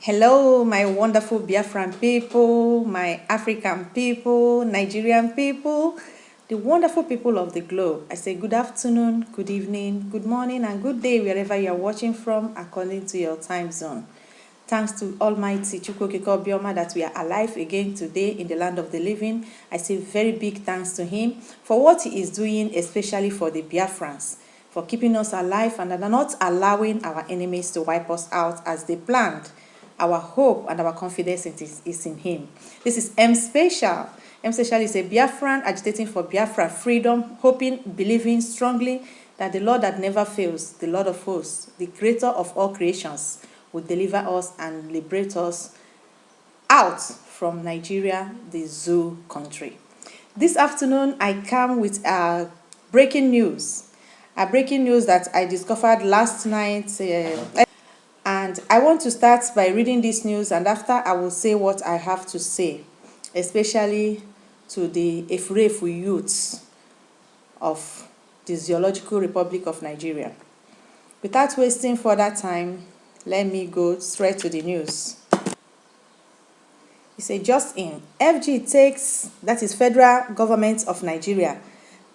Hello, my wonderful Biafran people, my African people, Nigerian people, the wonderful people of the globe. I say good afternoon, good evening, good morning, and good day wherever you are watching from according to your time zone. Thanks to Almighty Chukwokiko Bioma that we are alive again today in the land of the living. I say very big thanks to him for what he is doing, especially for the Biafrans, for keeping us alive and not allowing our enemies to wipe us out as they planned. Our hope and our confidence is in him. This is M Special. M Special is a Biafran agitating for Biafra freedom, hoping, believing strongly that the Lord that never fails, the Lord of hosts, the creator of all creations, will deliver us and liberate us out from Nigeria, the zoo country. This afternoon, I come with a breaking news. A breaking news that I discovered last night. And I want to start by reading this news, and after I will say what I have to say, especially to the Efurefu youths of the Zoological Republic of Nigeria. Without wasting further time, let me go straight to the news. It says, just in, FG takes, that is Federal Government of Nigeria,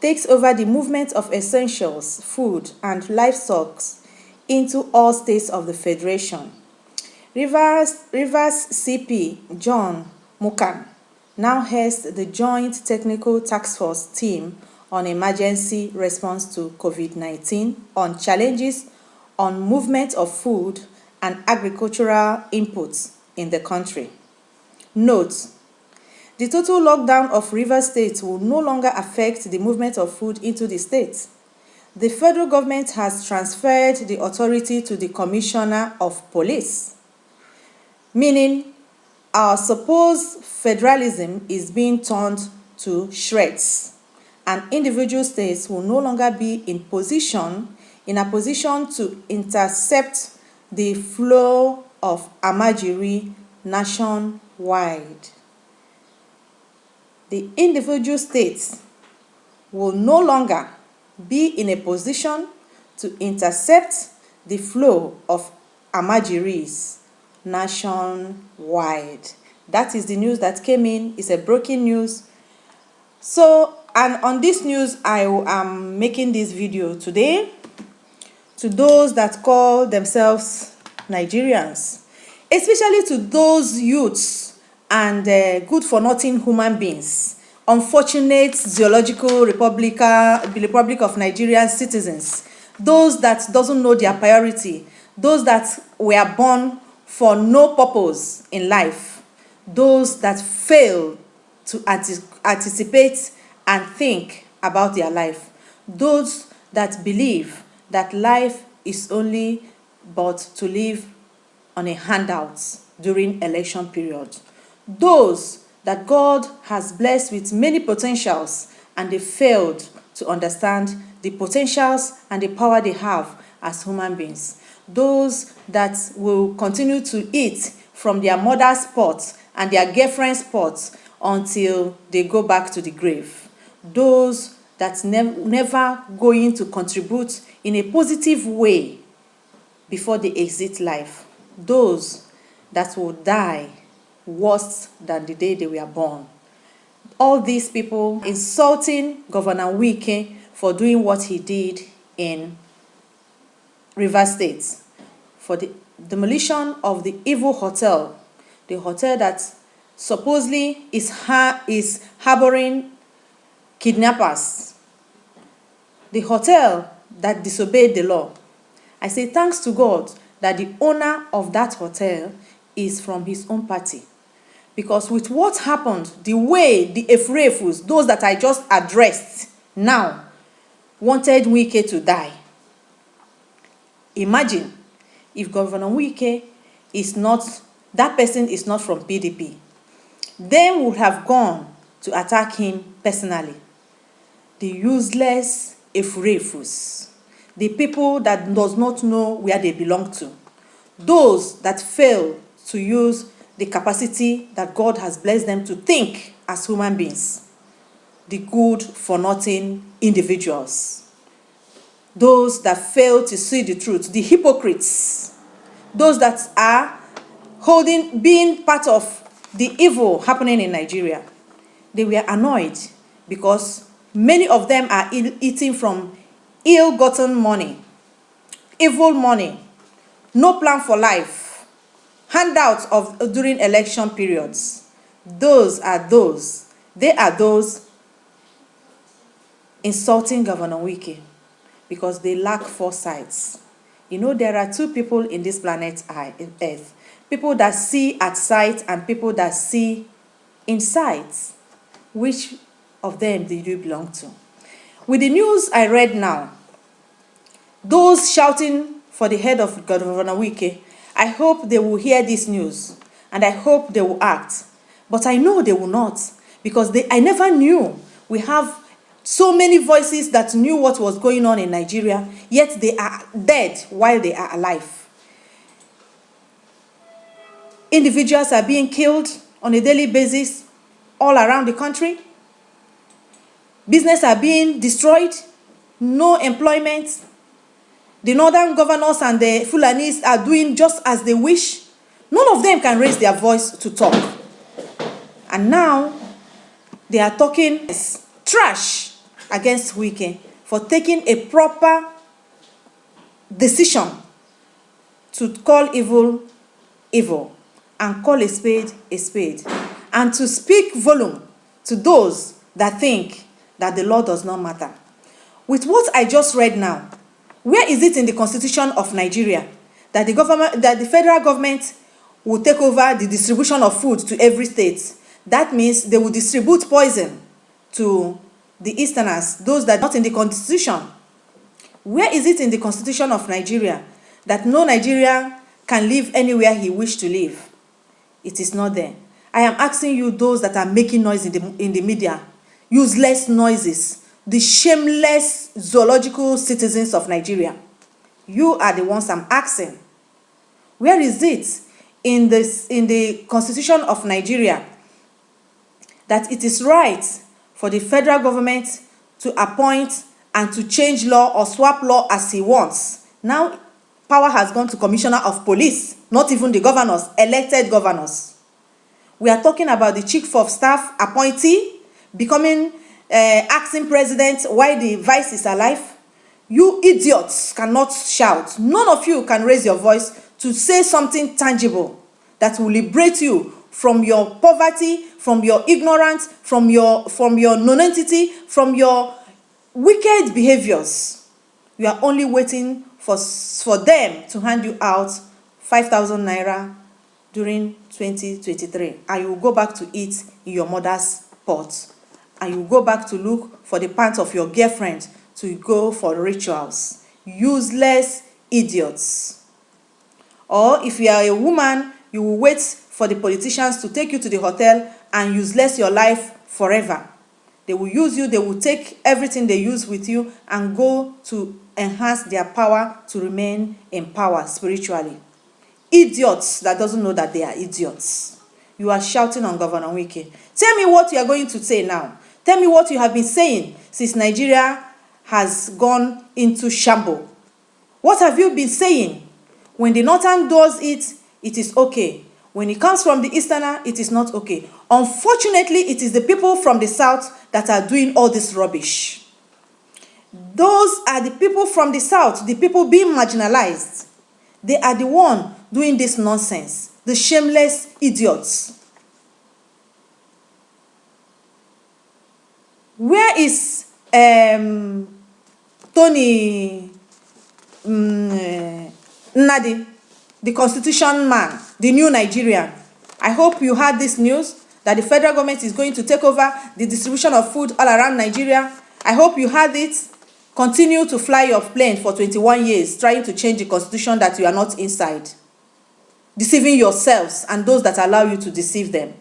takes over the movement of essentials, food, and livestock into all states of the Federation. Rivers CP John Mukan now heads the Joint Technical Task Force team on emergency response to COVID-19 on challenges on movement of food and agricultural inputs in the country. Note: the total lockdown of Rivers State will no longer affect the movement of food into the state. The federal government has transferred the authority to the Commissioner of Police, meaning our supposed federalism is being turned to shreds, and individual states will no longer be in a position to intercept the flow of Amajiri nationwide. The individual states will no longer be in a position to intercept the flow of Amajiris nationwide. That is the news that came in. It's a breaking news. So, and on this news, I am making this video today to those that call themselves Nigerians, especially to those youths and good-for-nothing human beings, unfortunate Zoological Republic of Nigerian citizens, those that doesn't know their priority, those that were born for no purpose in life, those that fail to anticipate and think about their life, those that believe that life is only but to live on a handout during election period, those that God has blessed with many potentials and they failed to understand the potentials and the power they have as human beings, those that will continue to eat from their mother's pot and their girlfriend's pot until they go back to the grave, those that never going to contribute in a positive way before they exit life, those that will die worse than the day they were born. All these people insulting Governor Wike for doing what he did in Rivers State, for the demolition of the evil hotel, the hotel that supposedly is harboring kidnappers, the hotel that disobeyed the law. I say thanks to God that the owner of that hotel is from his own party. Because with what happened, the way the Efurefus, those that I just addressed now, wanted Wike to die. Imagine if Governor Wike is not, that person is not from PDP, they would have gone to attack him personally. The useless Efurefus, the people that does not know where they belong to, those that fail to use the capacity that God has blessed them to think as human beings, the good-for-nothing individuals, those that fail to see the truth, the hypocrites, those that are being part of the evil happening in Nigeria. They were annoyed because many of them are eating from ill-gotten money, evil money, no plan for life, handouts during election periods. They are those insulting Governor Wike because they lack foresight. You know, there are two people in this planet Earth. People that see at sight and people that see in sight. Which of them do you belong to? With the news I read now, those shouting for the head of Governor Wike, I hope they will hear this news and I hope they will act. But I know they will not, because I never knew. We have so many voices that knew what was going on in Nigeria, yet they are dead while they are alive. Individuals are being killed on a daily basis all around the country. Businesses are being destroyed. No employment. The northern governors and the Fulanis are doing just as they wish. None of them can raise their voice to talk. And now they are talking trash against Wike for taking a proper decision to call evil evil and call a spade, and to speak volume to those that think that the law does not matter. With what I just read now, where is it in the Constitution of Nigeria that the federal government will take over the distribution of food to every state? That means they will distribute poison to the Easterners, those that are not in the Constitution. Where is it in the Constitution of Nigeria that no Nigerian can live anywhere he wishes to live? It is not there. I am asking you, those that are making noise in the media, useless noises, the shameless zoological citizens of Nigeria. You are the ones I'm asking. Where is it in the Constitution of Nigeria that it is right for the federal government to appoint and to change law or swap law as he wants? Now, power has gone to Commissioner of Police, not even the governors, elected governors. We are talking about the Chief of Staff appointee becoming acting president while the vice is alive. You idiots cannot shout. None of you can raise your voice to say something tangible that will liberate you from your poverty, from your ignorance, from your non-entity, from your wicked behaviors. You are only waiting for them to hand you out 5,000 naira during 2023, and you will go back to eat in your mother's pot, and you will go back to look for the pants of your girlfriend to go for rituals. Useless idiots. Or if you are a woman, you will wait for the politicians to take you to the hotel and useless your life forever. They will use you, they will take everything they use with you and go to enhance their power to remain in power spiritually. Idiots that doesn't know that they are idiots. You are shouting on Governor Wike. Tell me what you are going to say now. Tell me what you have been saying since Nigeria has gone into shambles. What have you been saying? When the northern does it, it is okay. When it comes from the easterner, it is not okay. Unfortunately, it is the people from the south that are doing all this rubbish. Those are the people from the south, the people being marginalized. They are the one doing this nonsense. The shameless idiots. Where is Tony Nnadi, the constitution man, the new Nigerian? I hope you heard this news that the federal government is going to take over the distribution of food all around Nigeria. I hope you heard it. Continue to fly your plane for 21 years trying to change the constitution that you are not inside, deceiving yourselves and those that allow you to deceive them.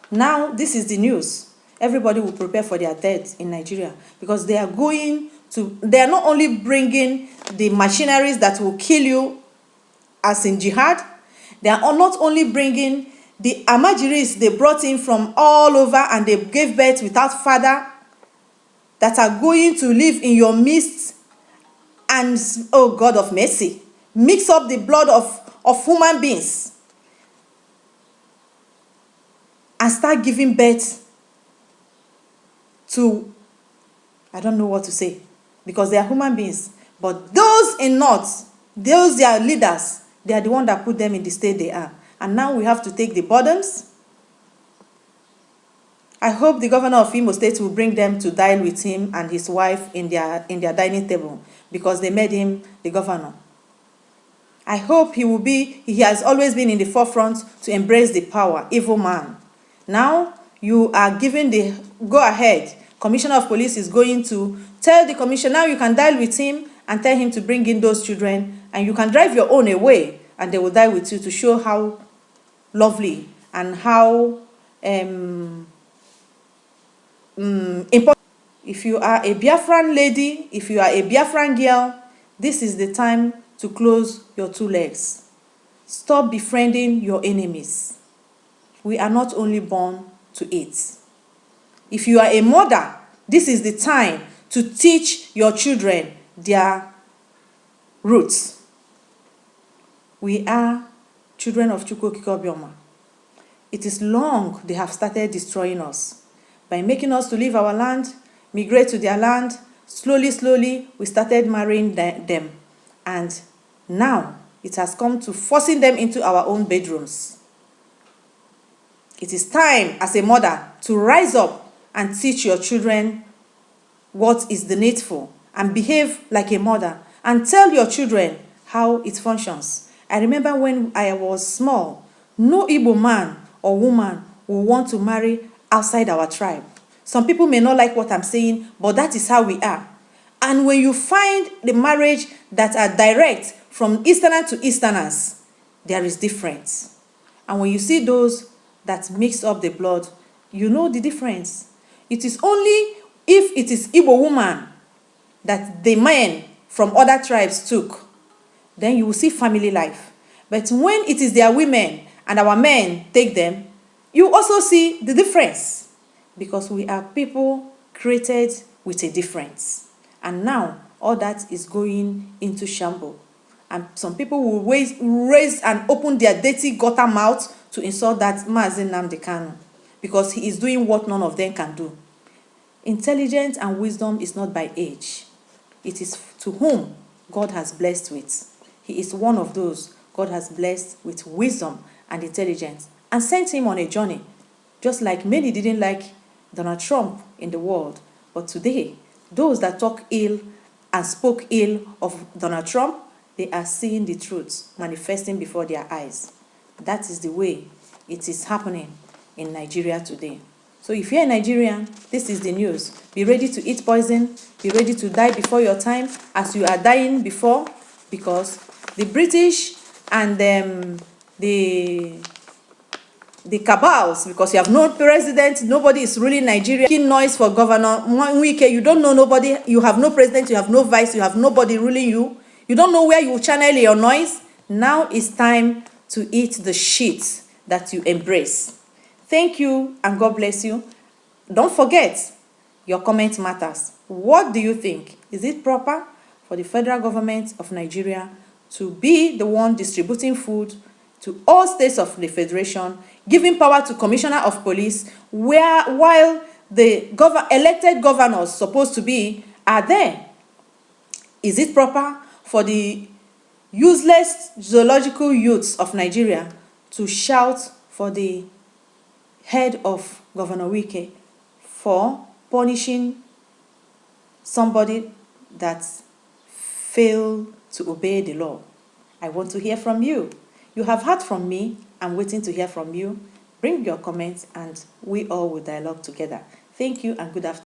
Now, this is the news. Everybody will prepare for their death in Nigeria, because they are not only bringing the machineries that will kill you as in jihad, they are not only bringing the amajiris they brought in from all over and they gave birth without father, that are going to live in your midst and, oh God of mercy, mix up the blood of human beings and start giving birth to, I don't know what to say, because they are human beings. But those in North, those their leaders, they are the one that put them in the state they are. And now we have to take the burdens. I hope the governor of Imo State will bring them to dine with him and his wife in their dining table, because they made him the governor. I hope he has always been in the forefront to embrace the power, evil man. Now you are giving the go-ahead. Commissioner of Police is going to tell the commissioner, now you can dine with him and tell him to bring in those children, and you can drive your own away and they will die with you, to show how lovely and how important. If you are a Biafran lady, if you are a Biafran girl, this is the time to close your two legs. Stop befriending your enemies. We are not only born to eat. If you are a mother, this is the time to teach your children their roots. We are children of Chukwokikobioma. It is long they have started destroying us. By making us to leave our land, migrate to their land, slowly, we started marrying them. And now it has come to forcing them into our own bedrooms. It is time as a mother to rise up and teach your children what is the needful, and behave like a mother, and tell your children how it functions. I remember when I was small, no Igbo man or woman will want to marry outside our tribe. Some people may not like what I'm saying, but that is how we are. And when you find the marriage that are direct from Easterners to Easterners, there is difference. And when you see those that mix up the blood, you know the difference. It is only if it is Igbo woman that the men from other tribes took, then you will see family life. But when it is their women and our men take them, you also see the difference, because we are people created with a difference. And now all that is going into shambles. And some people will raise and open their dirty gutter mouth to insult that Mazi Nnamdi Kanu, because he is doing what none of them can do. Intelligence and wisdom is not by age. It is to whom God has blessed with. He is one of those God has blessed with wisdom and intelligence, and sent him on a journey. Just like many didn't like Donald Trump in the world. But today, those that talk ill and spoke ill of Donald Trump, they are seeing the truth manifesting before their eyes. That is the way it is happening in Nigeria today. So if you're a Nigerian, this is the news. Be ready to eat poison. Be ready to die before your time, as you are dying before, because the British and the cabals, because you have no president, nobody is ruling Nigeria. Making noise for Governor Nwike, you don't know nobody, you have no president, you have no vice, you have nobody ruling you. You don't know where you channel your noise. Now it's time to eat the shit that you embrace. Thank you, and God bless you. Don't forget, your comment matters. What do you think? Is it proper for the federal government of Nigeria to be the one distributing food to all states of the federation, giving power to commissioner of police, while the elected governors supposed to be are there? Is it proper for the useless zoological youths of Nigeria to shout for the head of Governor Wike for punishing somebody that failed to obey the law? I want to hear from you. You have heard from me. I'm waiting to hear from you. Bring your comments and we all will dialogue together. Thank you and good afternoon.